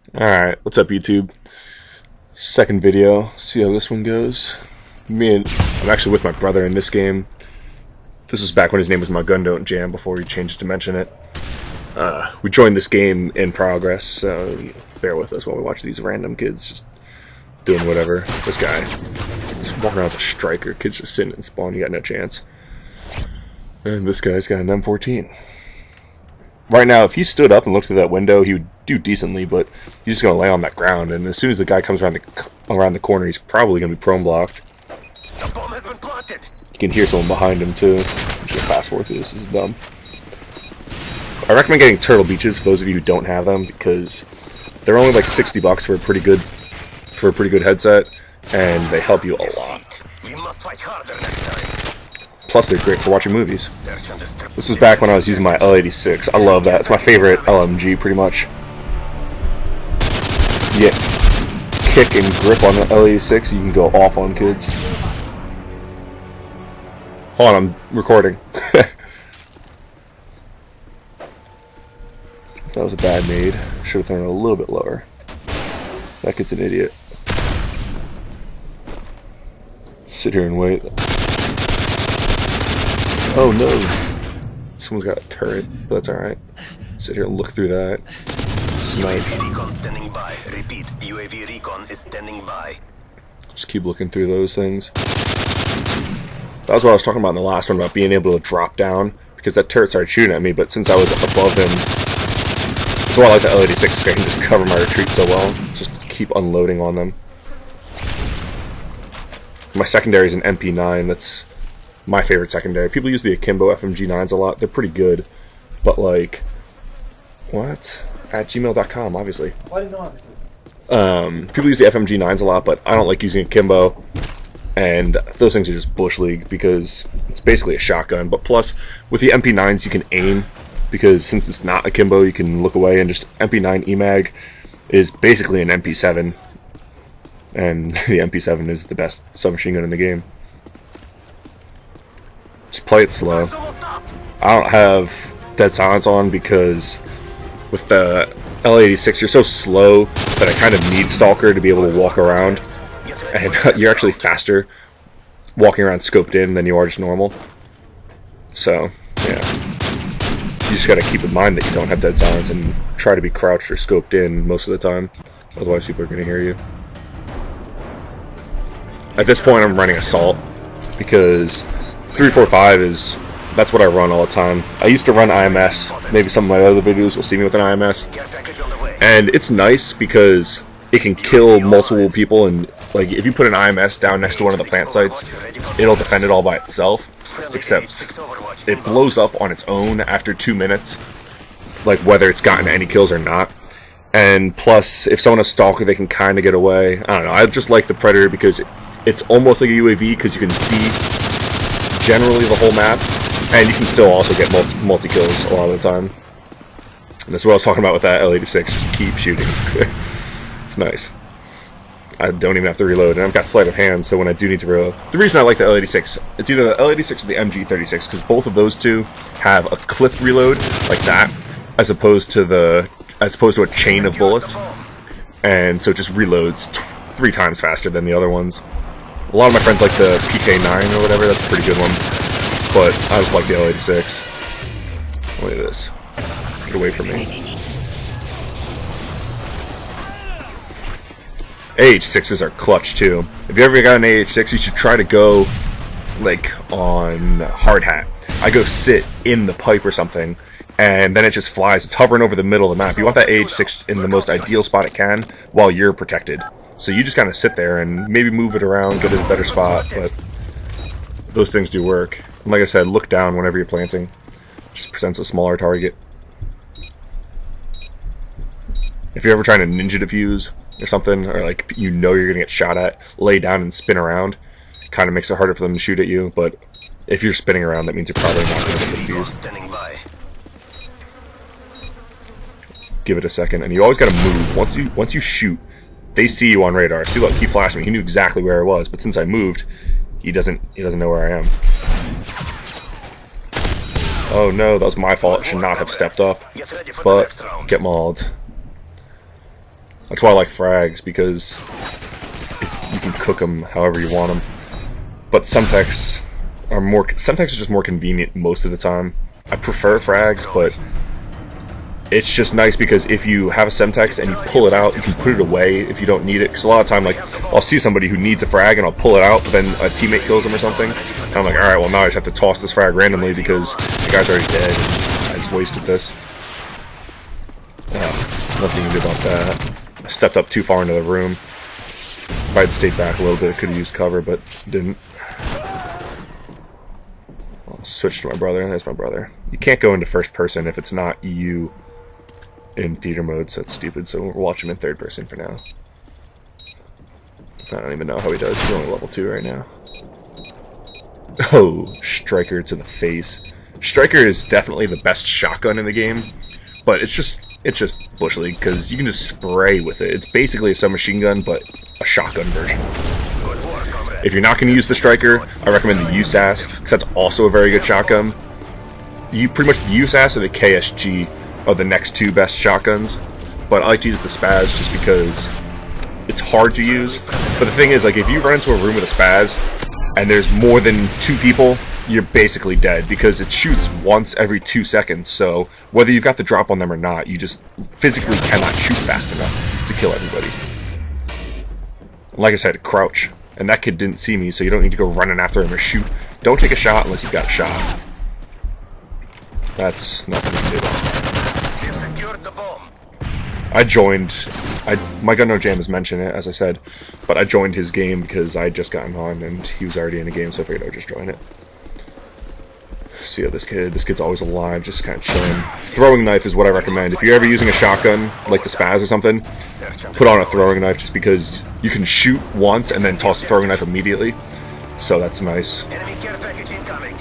Alright, what's up YouTube? Second video, see how this one goes. I'm actually with my brother in this game. This was back when his name was My Gun Don't Jam before he changed to mention it. We joined this game in progress, so bear with us while we watch these random kids just doing whatever. This guy, just walking around with a striker, kid's just sitting and spawn, you got no chance. And this guy's got an M14. Right now, if he stood up and looked through that window, he would do decently, but he's just going to lay on that ground, and as soon as the guy comes around the corner, he's probably going to be prone blocked. The bomb has been planted. You can hear someone behind him, too. I'm just going to fast forward through this. This is dumb. I recommend getting Turtle Beaches for those of you who don't have them, because they're only like $60 for a pretty good headset, and they help you a lot. We must fight harder next time. Plus, they're great for watching movies. This was back when I was using my L86. I love that. It's my favorite LMG, pretty much. Yeah, kick and grip on the L86, you can go off on kids. Hold on, I'm recording. That was a bad nade. Should have thrown it a little bit lower. That kid's an idiot. Sit here and wait. Oh no! Someone's got a turret, but that's alright. Sit here and look through that. Snipe. UAV recon standing by. Repeat, UAV recon is standing by. Just keep looking through those things. That was what I was talking about in the last one, about being able to drop down, because that turret started shooting at me, but since I was above him, that's why I like the L86, I can just cover my retreat so well. Just keep unloading on them. My secondary is an MP9, that's my favorite secondary. People use the Akimbo FMG9s a lot. They're pretty good. But like, what? At gmail.com, obviously. Why didn't know obviously? People use the FMG9s a lot, but I don't like using Akimbo. And those things are just Bush League because it's basically a shotgun. But plus, with the MP9s you can aim, because since it's not Akimbo, you can look away, and just MP9 EMAG is basically an MP7. And the MP7 is the best submachine gun in the game. Just play it slow. I don't have Dead Silence on because with the L86 you're so slow that I kind of need Stalker to be able to walk around, and you're actually faster walking around scoped in than you are just normal. So yeah, you just gotta keep in mind that you don't have Dead Silence and try to be crouched or scoped in most of the time, otherwise people are gonna hear you. At this point I'm running Assault because 345 is, that's what I run all the time. I used to run IMS, maybe some of my other videos will see me with an IMS, and it's nice because it can kill multiple people, and like if you put an IMS down next to one of the plant sites, it'll defend it all by itself, except it blows up on its own after 2 minutes, like whether it's gotten any kills or not. And plus, if someone has Stalker, they can kind of get away. I don't know, I just like the Predator because it's almost like a UAV because you can see generally the whole map, and you can still also get multi-kills a lot of the time. And that's what I was talking about with that L86, just keep shooting. It's nice. I don't even have to reload, and I've got sleight of hand, so when I do need to reload. The reason I like the L86, it's either the L86 or the MG36, because both of those two have a clip reload like that, as opposed to a chain of bullets, and so it just reloads 3 times faster than the other ones. A lot of my friends like the PK9 or whatever, that's a pretty good one. But I just like the L86. Look at this. Get away from me. AH6s are clutch too. If you ever got an AH6, you should try to go like on hard hat. I go sit in the pipe or something, and then it just flies. It's hovering over the middle of the map. You want that AH6 in the most ideal spot it can while you're protected. So you just kind of sit there and maybe move it around, get in a better spot, but those things do work. And like I said, look down whenever you're planting. Just presents a smaller target. If you're ever trying to ninja defuse or something, or like you know you're going to get shot at, lay down and spin around. Kind of makes it harder for them to shoot at you, but if you're spinning around, that means you're probably not going to get defused. Give it a second, and you always got to move. Once you shoot, they see you on radar. See, look, he flashed me. He knew exactly where I was, but since I moved, he doesn't know where I am. Oh no, that was my fault. Should not have stepped up. But get mauled. That's why I like frags, because you can cook them however you want them. But Semtex are just more convenient most of the time. I prefer frags, but it's just nice because if you have a Semtex and you pull it out, you can put it away if you don't need it. Because a lot of time, like, I'll see somebody who needs a frag and I'll pull it out, but then a teammate kills them or something. And I'm like, alright, well now I just have to toss this frag randomly because the guy's already dead and I just wasted this. Nothing you can do about that. I stepped up too far into the room. If I had stayed back a little bit, I could have used cover, but didn't. I'll switch to my brother. There's my brother. You can't go into first person if it's not you in theater mode, so that's stupid. So we'll watch him in third person for now. I don't even know how he does. He's only level 2 right now. Oh, Striker to the face. Striker is definitely the best shotgun in the game, but it's just Bush League because you can just spray with it. It's basically a submachine gun, but a shotgun version. If you're not going to use the Striker, I recommend the USAS, because that's also a very good shotgun. You pretty much the USAS and the KSG are the next 2 best shotguns, but I like to use the Spaz just because it's hard to use. But the thing is, like, if you run into a room with a Spaz and there's more than 2 people, you're basically dead because it shoots once every 2 seconds. So whether you've got the drop on them or not, you just physically cannot shoot fast enough to kill everybody. Like I said, crouch. And that kid didn't see me, so you don't need to go running after him or shoot. Don't take a shot unless you've got a shot. That's nothing to do. You've secured the bomb. I joined. My Gun No Jam has mentioned it, as I said, but I joined his game because I had just gotten on and he was already in the game, so I figured I would just join it. See how this kid's always alive, just kind of chilling. Throwing knife is what I recommend. If you're ever using a shotgun, like the Spaz or something, put on a throwing knife just because you can shoot once and then toss the throwing knife immediately. So that's nice. Enemy care package incoming.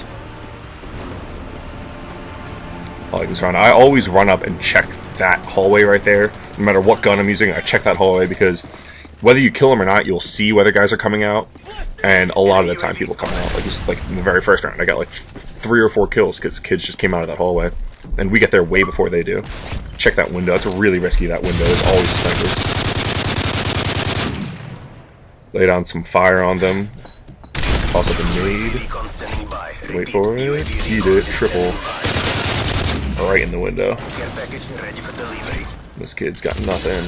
I like this round. I always run up and check that hallway right there. No matter what gun I'm using, I check that hallway because whether you kill them or not, you'll see whether guys are coming out. And a lot of the time people come out. Like, just, like in the very first round, I got like 3 or 4 kills because kids just came out of that hallway. And we get there way before they do. Check that window. It's really risky, that window. There's always snipers. Lay down some fire on them. Toss up a nade. Wait for it. Eat it. Triple. Right in the window. This kid's got nothing.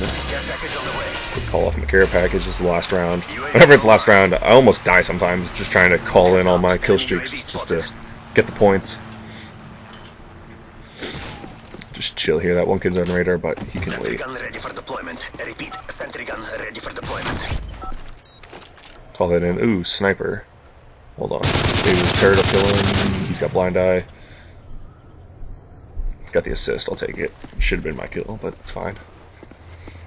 Quick call off my care package. This is the last round. Whenever it's the last round, I almost die sometimes just trying to call in all my kill streaks just to get the points. Just chill here. That one kid's on radar, but he can wait. Ready for deployment. Repeat, sentry gun ready for deployment. Call that in. Ooh, sniper. Hold on. Ooh, turret kill him. He's got blind eye. Got the assist, I'll take it. Should have been my kill, but it's fine.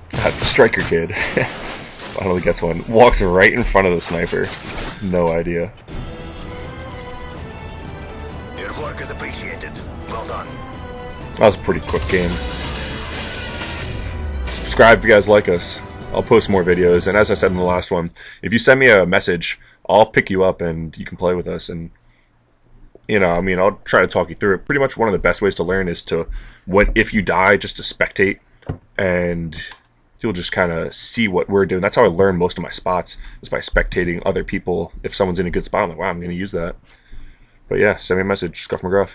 That's the Striker kid. Finally gets one. Walks right in front of the sniper. No idea. Your work is appreciated. Well done. That was a pretty quick game. Subscribe if you guys like us. I'll post more videos, and as I said in the last one, if you send me a message, I'll pick you up and you can play with us. And you know, I mean, I'll try to talk you through it. Pretty much one of the best ways to learn is to, if you die, just to spectate, and you'll just kind of see what we're doing. That's how I learn most of my spots, is by spectating other people. If someone's in a good spot, I'm like, wow, I'm going to use that. But yeah, send me a message, Scruff MacGruff.